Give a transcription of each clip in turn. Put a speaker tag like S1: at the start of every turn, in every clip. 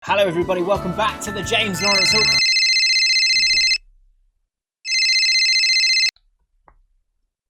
S1: Hello everybody, welcome back to the James Lawrence Hook.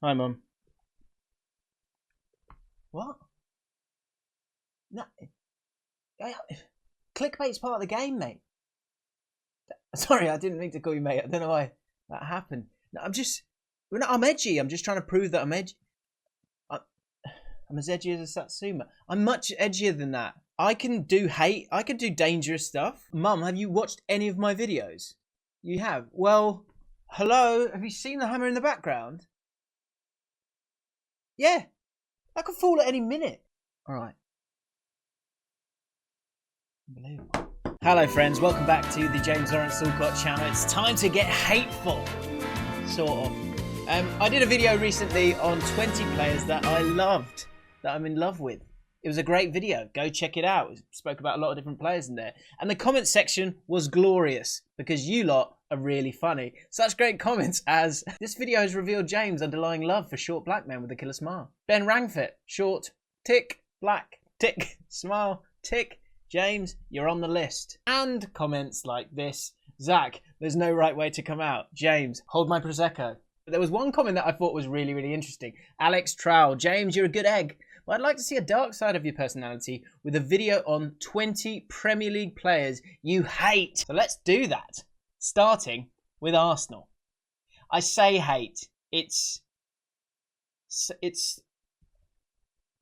S1: Hi Mum. What? No. Clickbait's part of the game, mate. Sorry, I didn't mean to call you mate. I don't know why that happened. No, I'm edgy. I'm just trying to prove that I'm edgy. I'm as edgy as a Satsuma. I'm much edgier than that. I can do hate. I can do dangerous stuff. Mum, have you watched any of my videos? You have? Well, hello? Have you seen the hammer in the background? Yeah. That could fall at any minute. All right. Unbelievable. Hello, friends. Welcome back to the James Lawrence Allcott channel. It's time to get hateful. Sort of. I did a video recently on 20 players that I loved, that I'm in love with. It was a great video. Go check it out. We spoke about a lot of different players in there. And the comment section was glorious because you lot are really funny. Such great comments as, this video has revealed James' underlying love for short black men with a killer smile. Ben Rangfit, short, tick, black, tick, smile, tick. James, you're on the list. And comments like this. Zach, there's no right way to come out. James, hold my Prosecco. There was one comment that I thought was really, really interesting. Alex Trowell, James, you're a good egg. Well, I'd like to see a dark side of your personality with a video on 20 Premier League players you hate. So let's do that. Starting with Arsenal. I say hate. It's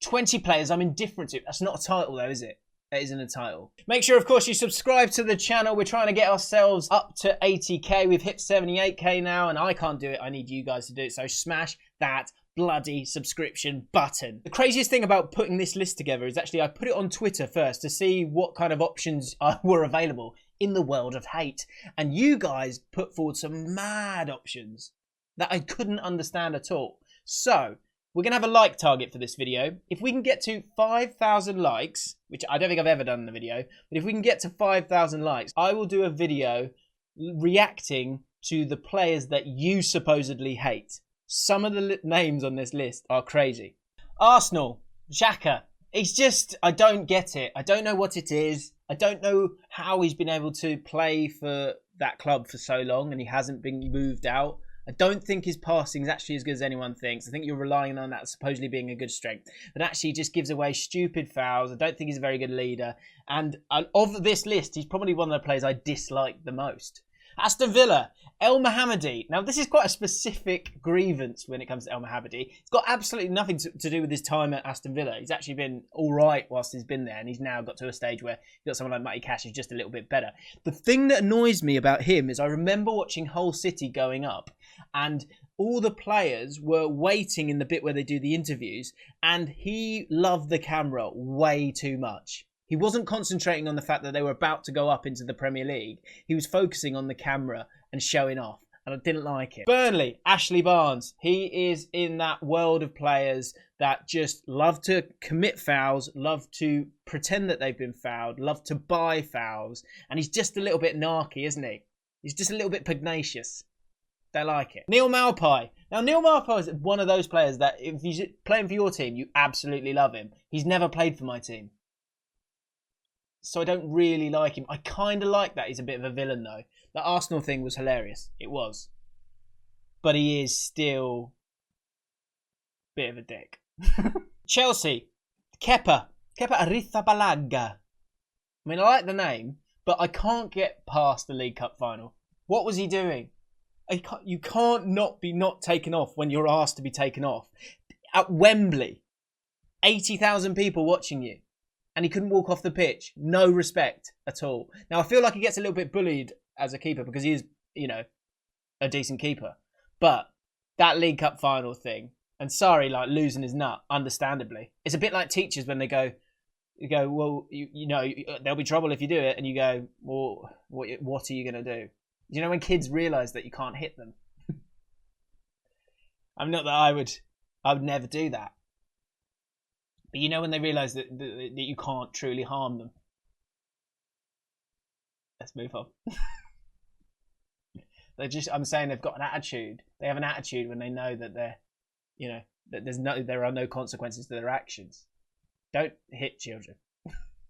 S1: 20 players I'm indifferent to. That's not a title though, is it? That isn't a title. Make sure, of course, you subscribe to the channel. We're trying to get ourselves up to 80k. We've hit 78k now, and I can't do it. I need you guys to do it. So smash that bloody subscription button. The craziest thing about putting this list together is actually I put it on Twitter first to see what kind of options were available in the world of hate. And you guys put forward some mad options that I couldn't understand at all. So we're going to have a like target for this video. If we can get to 5,000 likes, which I don't think I've ever done in the video, but if we can get to 5,000 likes, I will do a video reacting to the players that you supposedly hate. Some of the names on this list are crazy. Arsenal, Xhaka. It's just, I don't get it. I don't know what it is. I don't know how he's been able to play for that club for so long and he hasn't been moved out. I don't think his passing is actually as good as anyone thinks. I think you're relying on that supposedly being a good strength. But actually he just gives away stupid fouls. I don't think he's a very good leader. And of this list, he's probably one of the players I dislike the most. Aston Villa, El Mohammadi. Now, this is quite a specific grievance when it comes to El Mohammadi. It's got absolutely nothing to do with his time at Aston Villa. He's actually been all right whilst he's been there, and he's now got to a stage where you've got someone like Matty Cash who's just a little bit better. The thing that annoys me about him is I remember watching Hull City going up, and all the players were waiting in the bit where they do the interviews, and he loved the camera way too much. He wasn't concentrating on the fact that they were about to go up into the Premier League. He was focusing on the camera and showing off, and I didn't like it. Burnley, Ashley Barnes. He is in that world of players that just love to commit fouls, love to pretend that they've been fouled, love to buy fouls, and he's just a little bit narky, isn't he? He's just a little bit pugnacious. They like it. Neil Maupay. Now, Neil Maupay is one of those players that if he's playing for your team, you absolutely love him. He's never played for my team, so I don't really like him. I kind of like that he's a bit of a villain, though. The Arsenal thing was hilarious. It was. But he is still a bit of a dick. Chelsea. Kepa Arrizabalaga. I mean, I like the name, but I can't get past the League Cup final. What was he doing? You can't not be not taken off when you're asked to be taken off. At Wembley. 80,000 people watching you. And he couldn't walk off the pitch. No respect at all. Now, I feel like he gets a little bit bullied as a keeper because he is, you know, a decent keeper. But that League Cup final thing, and sorry, like losing his nut, understandably. It's a bit like teachers when they go, well, you know, there'll be trouble if you do it. And you go, well, what are you going to do? You know, when kids realise that you can't hit them. I'm not that I would never do that. But you know when they realise that you can't truly harm them. Let's move on. I'm saying they've got an attitude. They have an attitude when they know that they're, you know, that there are no consequences to their actions. Don't hit children.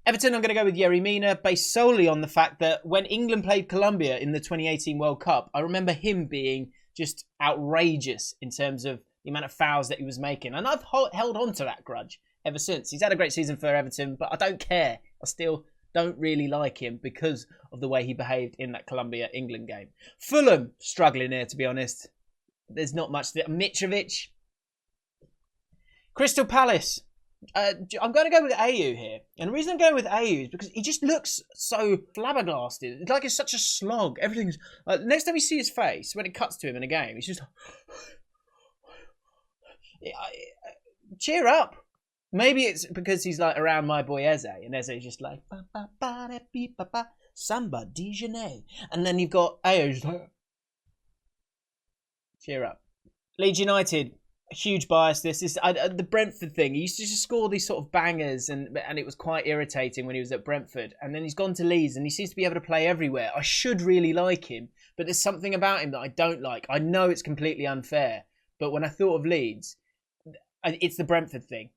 S1: Everton, I'm going to go with Yerry Mina, based solely on the fact that when England played Colombia in the 2018 World Cup, I remember him being just outrageous in terms of the amount of fouls that he was making. And I've held on to that grudge ever since. He's had a great season for Everton, but I don't care. I still don't really like him because of the way he behaved in that Colombia-England game. Fulham, struggling here, to be honest. There's not much there. Mitrovic. Crystal Palace. I'm going to go with Ayew here. And the reason I'm going with Ayew is because he just looks so flabbergasted. It's like it's such a slog. Everything's... next time you see his face, when it cuts to him in a game, he's just... cheer up. Maybe it's because he's like around my boy Eze, and Eze's just like Samba Dijonais, and then you've got Ayew just like cheer up. Leeds United, a huge bias. This is the Brentford thing. He used to just score these sort of bangers, and it was quite irritating when he was at Brentford. And then he's gone to Leeds, and he seems to be able to play everywhere. I should really like him, but there's something about him that I don't like. I know it's completely unfair, but when I thought of Leeds, it's the Brentford thing.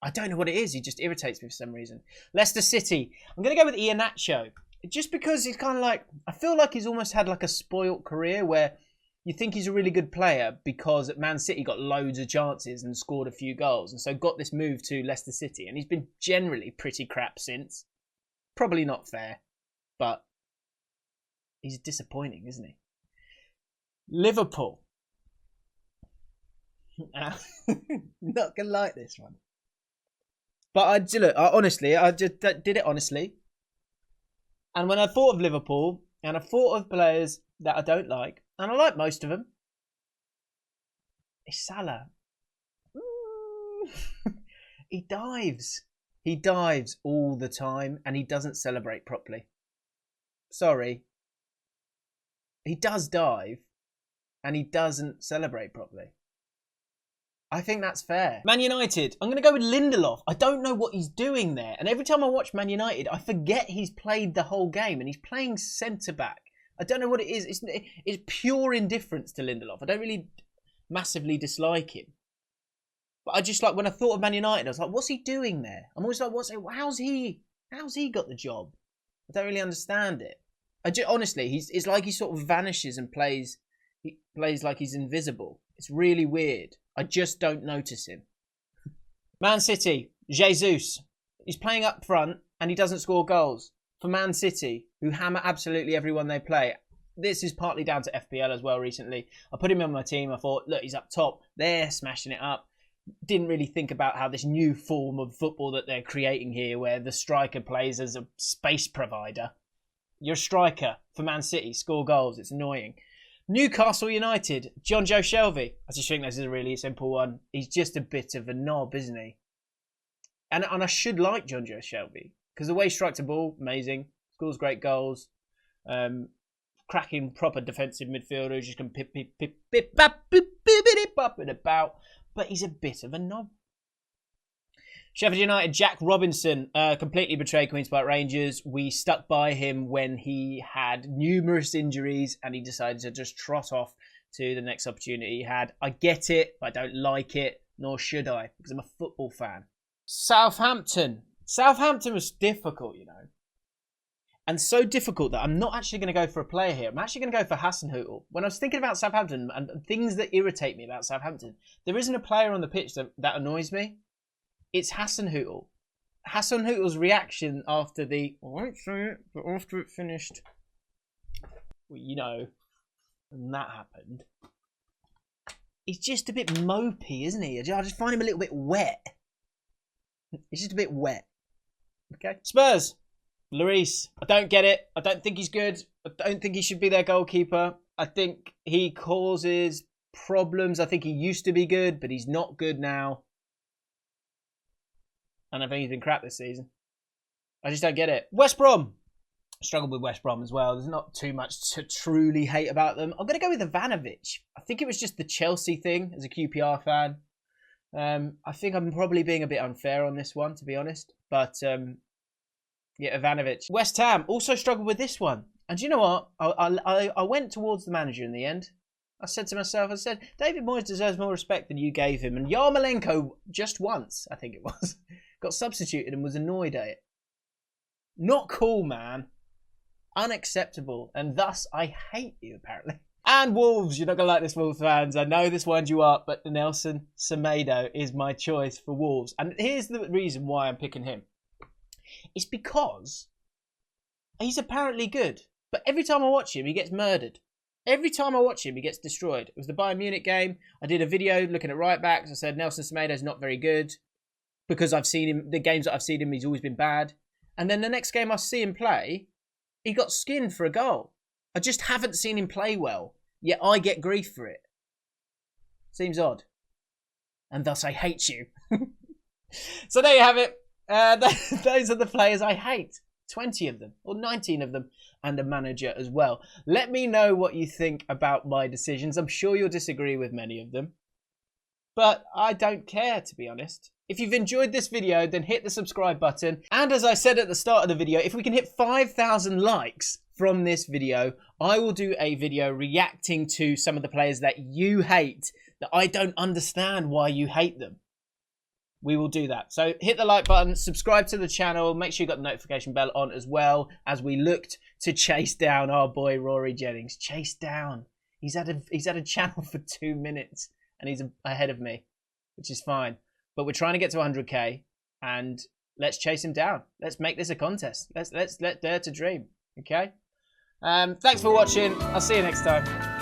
S1: I don't know what it is. He just irritates me for some reason. Leicester City. I'm going to go with Iheanacho. Just because he's kind of like... I feel like he's almost had like a spoilt career where you think he's a really good player because at Man City got loads of chances and scored a few goals. And so got this move to Leicester City. And he's been generally pretty crap since. Probably not fair. But he's disappointing, isn't he? Liverpool. Not gonna like this one, but I just did it honestly. And when I thought of Liverpool, and I thought of players that I don't like, and I like most of them, it's Salah. He dives all the time, and he doesn't celebrate properly. Sorry, he does dive, and he doesn't celebrate properly. I think that's fair. Man United. I'm going to go with Lindelof. I don't know what he's doing there. And every time I watch Man United, I forget he's played the whole game. And he's playing centre-back. I don't know what it is. It's pure indifference to Lindelof. I don't really massively dislike him. But I just like, when I thought of Man United, I was like, what's he doing there? I'm always like, how's he got the job? I don't really understand it. Honestly, it's like he sort of vanishes and plays like he's invisible. It's really weird. I just don't notice him. Man City, Jesus. He's playing up front and he doesn't score goals. For Man City, who hammer absolutely everyone they play. This is partly down to FPL as well recently. I put him on my team. I thought, look, he's up top. They're smashing it up. Didn't really think about how this new form of football that they're creating here, where the striker plays as a space provider. You're a striker for Man City. Score goals. It's annoying. Newcastle United, John Joe Shelby. I just think this is a really simple one. He's just a bit of a knob, isn't he? And I should like John Joe Shelby because the way he strikes a ball, amazing. Scores great goals. Cracking proper defensive midfielder. Just can pip up and about. But he's a bit of a knob. Sheffield United, Jack Robinson, completely betrayed Queen's Park Rangers. We stuck by him when he had numerous injuries and he decided to just trot off to the next opportunity he had. I get it, but I don't like it, nor should I, because I'm a football fan. Southampton. Southampton was difficult, you know. And so difficult that I'm not actually going to go for a player here. I'm actually going to go for Hasenhüttl. When I was thinking about Southampton and things that irritate me about Southampton, there isn't a player on the pitch that annoys me. It's Hasenhüttl. Hasenhüttl's reaction after I won't say it, but after it finished, well, you know, and that happened. He's just a bit mopey, isn't he? I just find him a little bit wet. He's just a bit wet. Okay. Spurs. Lloris. I don't get it. I don't think he's good. I don't think he should be their goalkeeper. I think he causes problems. I think he used to be good, but he's not good now. And I think he's been crap this season. I just don't get it. West Brom. I struggled with West Brom as well. There's not too much to truly hate about them. I'm going to go with Ivanovic. I think it was just the Chelsea thing as a QPR fan. I think I'm probably being a bit unfair on this one, to be honest. But, yeah, Ivanovic. West Ham also struggled with this one. And do you know what? I went towards the manager in the end. I said to myself, David Moyes deserves more respect than you gave him. And Yarmolenko just once, I think it was, got substituted and was annoyed at it. Not cool, man. Unacceptable. And thus, I hate you, apparently. And Wolves, you're not going to like this, Wolves fans. I know this winds you up, but Nelson Semedo is my choice for Wolves. And here's the reason why I'm picking him. It's because he's apparently good. But every time I watch him, he gets murdered. Every time I watch him, he gets destroyed. It was the Bayern Munich game. I did a video looking at right backs. I said Nelson Semedo's not very good because I've seen him, the games that I've seen him, he's always been bad. And then the next game I see him play, he got skinned for a goal. I just haven't seen him play well, yet I get grief for it. Seems odd. And thus I hate you. So there you have it. Those are the players I hate. 20 of them, or 19 of them, and a manager as well. Let me know what you think about my decisions. I'm sure you'll disagree with many of them, but I don't care, to be honest. If you've enjoyed this video, then hit the subscribe button. And as I said at the start of the video, if we can hit 5,000 likes from this video, I will do a video reacting to some of the players that you hate, that I don't understand why you hate them. We will do that. So hit the like button, subscribe to the channel, make sure you got the notification bell on as well, as we looked to chase down our boy Rory Jennings. Chase down. He's had a channel for 2 minutes and he's ahead of me, which is fine. But we're trying to get to 100k and let's chase him down. Let's make this a contest. Let's dare to dream. Okay? Thanks for watching. I'll see you next time.